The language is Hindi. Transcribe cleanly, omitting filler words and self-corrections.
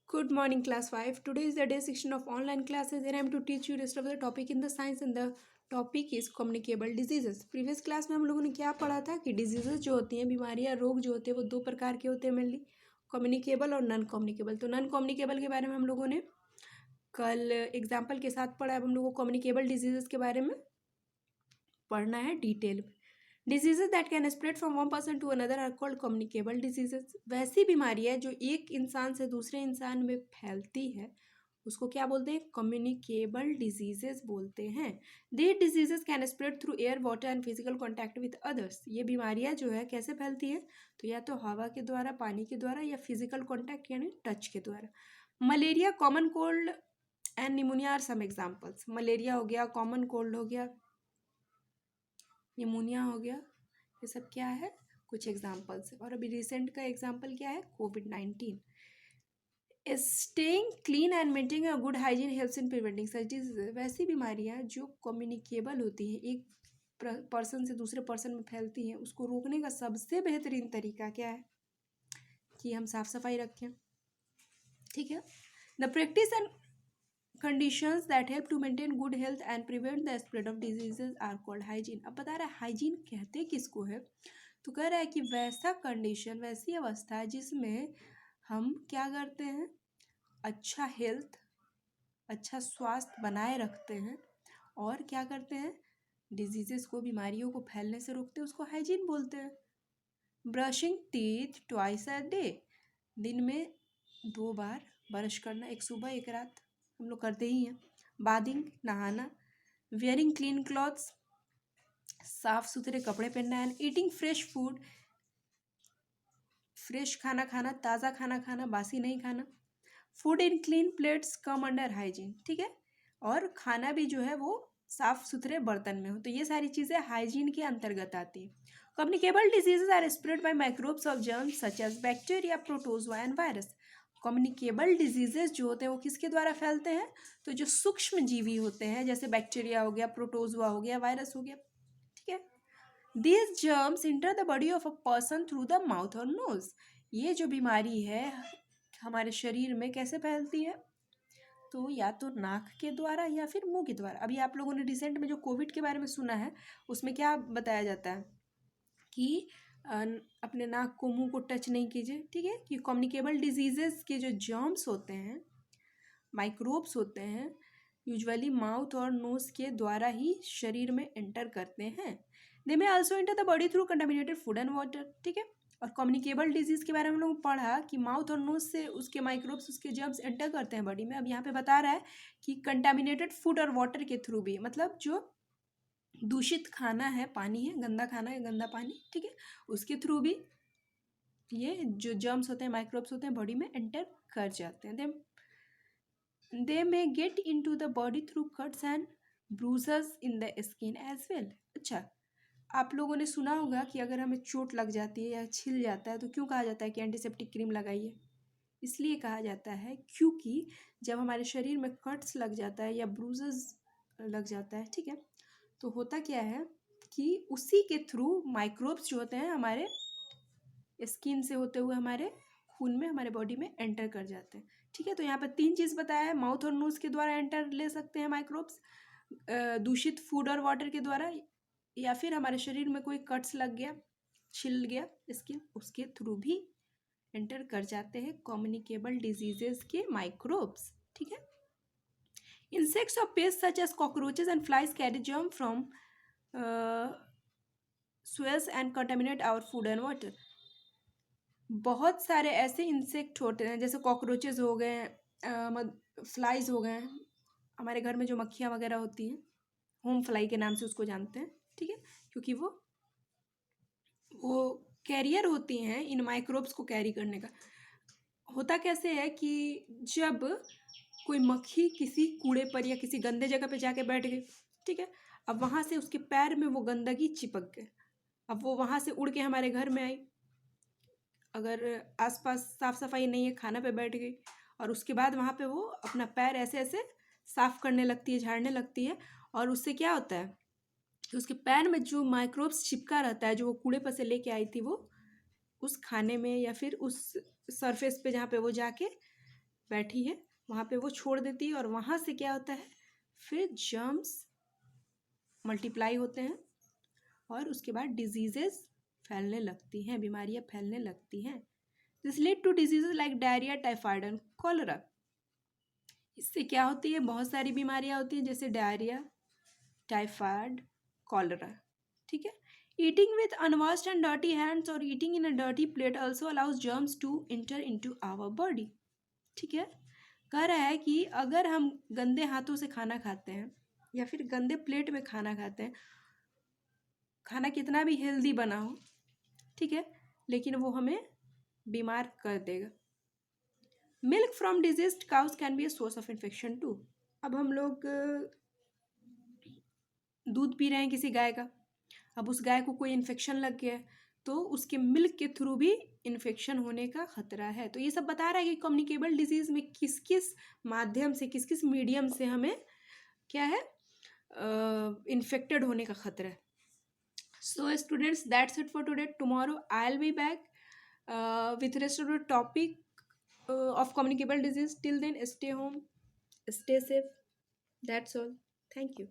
Good morning, class 5. Today is the day 16 of online classes, and I am to teach you rest of the topic in the science, and the topic is communicable diseases. Previous class में हम लोगों ने क्या पढ़ा था कि diseases जो होती हैं, बीमारियां, रोग जो होते हैं, वो दो प्रकार के होते हैं मेनली, कम्युनिकेबल और नॉन कम्युनिकेबल। तो नॉन कम्युनिकेबल के बारे में हम लोगों ने कल एग्जाम्पल के साथ पढ़ा। अब हम लोगों को कम्युनिकेबल डिजीजेस के बारे में पढ़ना है डिटेल में। Diseases that can spread from one person to another are called communicable diseases. वैसी बीमारियां जो एक इंसान से दूसरे इंसान में फैलती है उसको क्या बोलते हैं? कम्युनिकेबल डिजीजेज बोलते हैं। They diseases can spread through air, water and physical contact with others. ये बीमारियां जो है कैसे फैलती है? तो या तो हवा के द्वारा, पानी के द्वारा, या फिजिकल कॉन्टैक्ट यानी टच के द्वारा। Malaria, common cold and pneumonia are some examples. Malaria हो गया, कॉमन कोल्ड हो गया, निमोनिया हो गया, ये सब क्या है? कुछ एग्जाम्पल्स। और अभी रिसेंट का एग्जाम्पल क्या है? कोविड-19। Staying clean and maintaining a good hygiene helps in preventing such disease. वैसी बीमारियां जो कम्युनिकेबल होती हैं, एक पर्सन से दूसरे पर्सन में फैलती हैं, उसको रोकने का सबसे बेहतरीन तरीका क्या है? कि हम साफ सफाई रखें। ठीक है। The practice and conditions that help to maintain good health and prevent the spread of diseases are called hygiene. अब बता रहा है हाइजीन कहते किसको है? तो कह रहा है कि वैसा कंडीशन, वैसी अवस्था जिसमें हम क्या करते हैं? अच्छा हेल्थ, अच्छा स्वास्थ्य बनाए रखते हैं और क्या करते हैं? डिजीजेस को, बीमारियों को फैलने से रोकते हैं, उसको हाइजीन बोलते हैं। Brushing teeth twice a day. दिन में 2 बार ब्रश करना, एक सुबह एक रात, हम लोग करते ही हैं। बाथिंग, नहाना। वेयरिंग क्लीन क्लॉथ्स, साफ सुथरे कपड़े पहनना। And eating fresh food, fresh खाना खाना, ताज़ा खाना खाना, बासी नहीं खाना। Food in clean plates come under hygiene. ठीक है। और खाना भी जो है वो साफ सुथरे बर्तन में हो। तो ये सारी चीज़ें हाइजीन के अंतर्गत आती है। Communicable diseases are spread by microbes of germs such as bacteria, protozoa and virus. Communicable diseases जो होते हैं वो किसके द्वारा फैलते हैं? तो जो सूक्ष्म जीवी होते हैं, जैसे बैक्टीरिया हो गया, प्रोटोजोआ हो गया, वायरस हो गया। ठीक है। These germs enter the body of a person through the mouth or nose. ये जो बीमारी है हमारे शरीर में कैसे फैलती है? तो या तो नाक के द्वारा या फिर मुंह के द्वारा। अभी आप लोगों ने रिसेंट में जो कोविड के बारे में सुना है उसमें क्या बताया जाता है कि अपने नाक को, मुंह को टच नहीं कीजिए। ठीक है। कि कम्युनिकेबल डिजीजेस के जो जर्म्स होते हैं, माइक्रोब्स होते हैं, यूजुअली माउथ और नोज के द्वारा ही शरीर में एंटर करते हैं। दे में also enter the body through contaminated food and water. ठीक है। और कम्युनिकेबल डिजीज के बारे में हम लोग पढ़ा कि माउथ और नोज से उसके माइक्रोब्स, उसके जर्म्स एंटर करते हैं बॉडी में। अब यहाँ पे बता रहा है कि कंटामिनेटेड फूड और वाटर के थ्रू भी, मतलब जो दूषित खाना है, पानी है, गंदा खाना है, गंदा पानी, ठीक है, उसके थ्रू भी ये जो जर्म्स होते हैं, माइक्रोब्स होते हैं, बॉडी में एंटर कर जाते हैं। They may get into the body through cuts and bruises in the skin as well. अच्छा, आप लोगों ने सुना होगा कि अगर हमें चोट लग जाती है या छिल जाता है तो क्यों कहा जाता है कि एंटीसेप्टिक क्रीम लगाइए? इसलिए कहा जाता है क्योंकि जब हमारे शरीर में कट्स लग जाता है या ब्रूजेस लग जाता है, ठीक है, तो होता क्या है कि उसी के थ्रू माइक्रोब्स जो होते हैं हमारे स्किन से होते हुए हमारे खून में, हमारे बॉडी में एंटर कर जाते हैं। ठीक है। तो यहाँ पर 3 चीज़ बताया है। माउथ और नोज के द्वारा एंटर ले सकते हैं माइक्रोब्स, दूषित फूड और वाटर के द्वारा, या फिर हमारे शरीर में कोई कट्स लग गया, छिल गया स्किन, उसके थ्रू भी एंटर कर जाते हैं कम्युनिकेबल डिजीजेस के माइक्रोब्स। ठीक है। इंसेक्ट्स और pest such as cockroaches and flies carry germ from swells and contaminate our food and water. बहुत सारे ऐसे इंसेक्ट होते हैं, जैसे कॉकरोचेस हो गए, फ्लाइज हो गए, हमारे घर में जो मक्खियाँ वगैरह होती हैं, होम फ्लाई के नाम से उसको जानते हैं। ठीक है। क्योंकि वो कैरियर होती हैं इन माइक्रोब्स को कैरी करने का। होता कैसे है कि जब कोई मक्खी किसी कूड़े पर या किसी गंदे जगह पे जाके बैठ गई, ठीक है, अब वहाँ से उसके पैर में वो गंदगी चिपक गई, अब वो वहाँ से उड़ के हमारे घर में आई, अगर आसपास साफ सफाई नहीं है, खाना पे बैठ गई, और उसके बाद वहाँ पे वो अपना पैर ऐसे ऐसे साफ करने लगती है, झाड़ने लगती है, और उससे क्या होता है कि उसके पैर में जो माइक्रोब्स चिपका रहता है, जो वो कूड़े पर से लेके आई थी, वो उस खाने में या फिर उस सरफेस पे जहाँ पे वो जाके बैठी है वहाँ पे वो छोड़ देती है और वहाँ से क्या होता है, फिर जर्म्स मल्टीप्लाई होते हैं और उसके बाद डिजीजेस फैलने लगती हैं, बीमारियाँ फैलने लगती हैं। This lead to diseases like diarrhoea, typhoid and cholera. इससे क्या होती है, बहुत सारी बीमारियाँ होती हैं जैसे डायरिया, टाइफाइड, कॉलरा। ठीक है। Eating with unwashed and dirty hands और eating in a dirty plate also allows germs to enter into our body. ठीक है। कह रहा है कि अगर हम गंदे हाथों से खाना खाते हैं या फिर गंदे प्लेट में खाना खाते हैं, खाना कितना भी हेल्दी बना हो, ठीक है, लेकिन वो हमें बीमार कर देगा। Milk from diseased cows can be a source of infection too. अब हम लोग दूध पी रहे हैं किसी गाय का, अब उस गाय को कोई इन्फेक्शन लग गया है तो उसके मिल्क के थ्रू भी इन्फेक्शन होने का खतरा है। तो ये सब बता रहा है कि कम्युनिकेबल डिजीज़ में किस किस माध्यम से, किस किस मीडियम से हमें क्या है, इन्फेक्टेड होने का खतरा है। So students, that's it for today. Tomorrow I'll be back with rest of the topic of communicable disease. Till then, stay home, stay safe. That's all. Thank you.